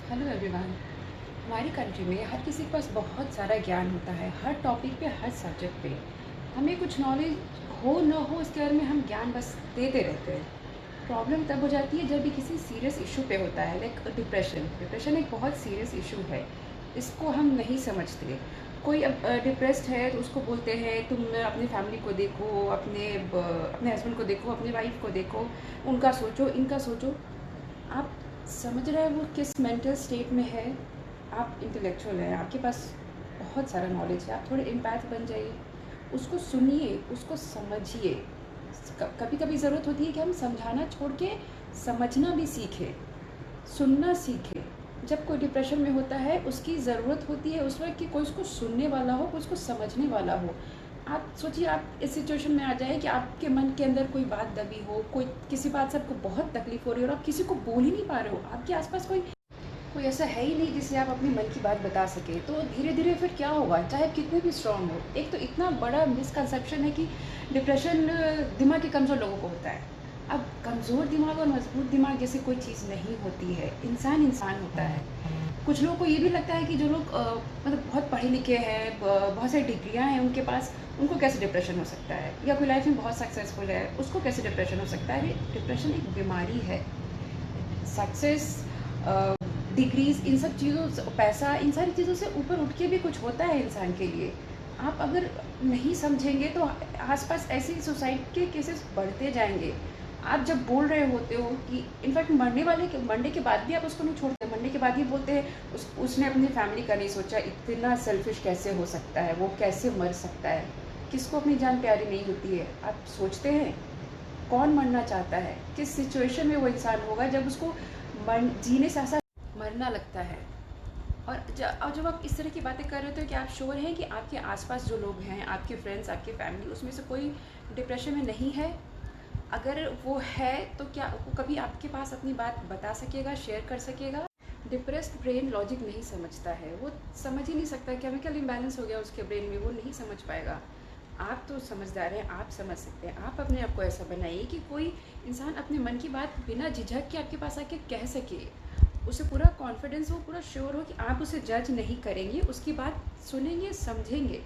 Hello everyone. हमारी country में हर किसी के पास बहुत सारा ज्ञान होता है, हर टॉपिक पे, हर सब्जेक्ट पे। हमें कुछ नॉलेज हो ना हो इसके बारे में हम ज्ञान बस देते रहते हैं। प्रॉब्लम तब हो जाती है जब भी किसी सीरियस इशू पे होता है, लाइक डिप्रेशन। डिप्रेशन एक बहुत सीरियस इशू है, इसको हम नहीं समझते। कोई अब डिप्रेस्ड है तो उसको बोलते हैं तुम अपनी फैमिली को देखो, अपने हस्बैंड को देखो, अपनी वाइफ को देखो, उनका सोचो, इनका सोचो। आप समझ रहे हैं वो किस मेंटल स्टेट में है। आप इंटेलेक्चुअल हैं, आपके पास बहुत सारा नॉलेज है, आप थोड़े एम्पैथ बन जाइए, उसको सुनिए, उसको समझिए। कभी कभी ज़रूरत होती है कि हम समझाना छोड़ के समझना भी सीखें, सुनना सीखें। जब कोई डिप्रेशन में होता है उसकी ज़रूरत होती है उस वक्त कि कोई उसको सुनने वाला हो, कोई उसको समझने वाला हो। आप सोचिए, आप इस सिचुएशन में आ जाए कि आपके मन के अंदर कोई बात दबी हो, कोई किसी बात से आपको बहुत तकलीफ हो रही है और आप किसी को बोल ही नहीं पा रहे हो, आपके आसपास कोई कोई ऐसा है ही नहीं जिससे आप अपने मन की बात बता सके। तो धीरे धीरे फिर क्या होगा, चाहे आप कितने भी स्ट्रांग हो। एक तो इतना बड़ा मिसकंसेप्शन है कि डिप्रेशन दिमाग के कमज़ोर लोगों को होता है। अब कमज़ोर दिमाग और मजबूत दिमाग जैसे कोई चीज़ नहीं होती है, इंसान इंसान होता है। कुछ लोगों को ये भी लगता है कि जो लोग मतलब बहुत पढ़े लिखे हैं, बहुत सारी डिग्रियां हैं उनके पास, उनको कैसे डिप्रेशन हो सकता है, या कोई लाइफ में बहुत सक्सेसफुल है उसको कैसे डिप्रेशन हो सकता है। अरे डिप्रेशन एक बीमारी है। सक्सेस, डिग्रीज, इन सब चीज़ों से, पैसा, इन सारी चीज़ों से ऊपर उठ के भी कुछ होता है इंसान के लिए। आप अगर नहीं समझेंगे तो आसपास ऐसी सुसाइड के केसेस बढ़ते जाएंगे। आप जब बोल रहे होते हो कि इनफैक्ट मरने के बाद भी आप उसको नहीं छोड़ते, मरने के बाद ही बोलते हैं उसने अपनी फैमिली का नहीं सोचा, इतना सेल्फिश कैसे हो सकता है, वो कैसे मर सकता है। किसको अपनी जान प्यारी नहीं होती है। आप सोचते हैं कौन मरना चाहता है, किस सिचुएशन में वो इंसान होगा जब उसको जीने से ऐसा मरना लगता है। और जब आप इस तरह की बातें कर रहे होते हो कि आप श्योर हैं कि आपके आसपास जो लोग हैं, आपके फ्रेंड्स, आपकी फैमिली, उसमें से कोई डिप्रेशन में नहीं है। अगर वो है तो क्या वो कभी आपके पास अपनी बात बता सकेगा, शेयर कर सकेगा? डिप्रेस्ड ब्रेन लॉजिक नहीं समझता है, वो समझ ही नहीं सकता, केमिकल इम्बैलेंस हो गया उसके ब्रेन में, वो नहीं समझ पाएगा। आप तो समझदार हैं, आप समझ सकते हैं। आप अपने आप को ऐसा बनाइए कि कोई इंसान अपने मन की बात बिना झिझक के आपके पास आके कह सके, उसे पूरा कॉन्फिडेंस हो, पूरा श्योर हो कि आप उसे जज नहीं करेंगे, उसकी बात सुनेंगे, समझेंगे।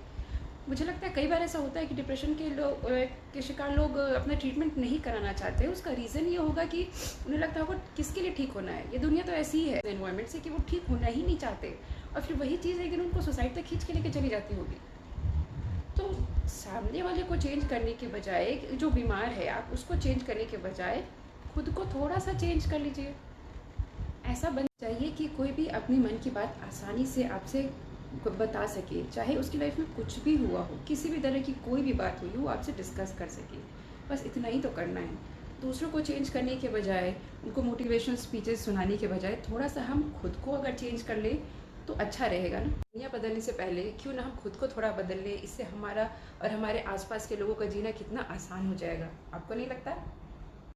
मुझे लगता है कई बार ऐसा होता है कि डिप्रेशन के शिकार लोग अपना ट्रीटमेंट नहीं कराना चाहते। उसका रीज़न ये होगा कि उन्हें लगता होगा किसके लिए ठीक होना है, ये दुनिया तो ऐसी ही है एनवायरनमेंट से, कि वो ठीक होना ही नहीं चाहते। और फिर वही चीज़ एक दिन उनको सोसाइटी तक खींच के लेके चली जाती होगी। तो सामने वाले को चेंज करने के बजाय, जो बीमार है आप उसको चेंज करने के बजाय खुद को थोड़ा सा चेंज कर लीजिए। ऐसा बन चाहिए कि कोई भी अपने मन की बात आसानी से आपसे बता सके, चाहे उसकी लाइफ में कुछ भी हुआ हो, किसी भी तरह की कोई भी बात हुई हो, आपसे डिस्कस कर सके। बस इतना ही तो करना है। दूसरों को चेंज करने के बजाय, उनको मोटिवेशनल स्पीचेस सुनाने के बजाय, थोड़ा सा हम खुद को अगर चेंज कर ले तो अच्छा रहेगा ना। दुनिया बदलने से पहले क्यों ना हम खुद को थोड़ा बदल ले, इससे हमारा और हमारे आसपास के लोगों का जीना कितना आसान हो जाएगा। आपको नहीं लगता?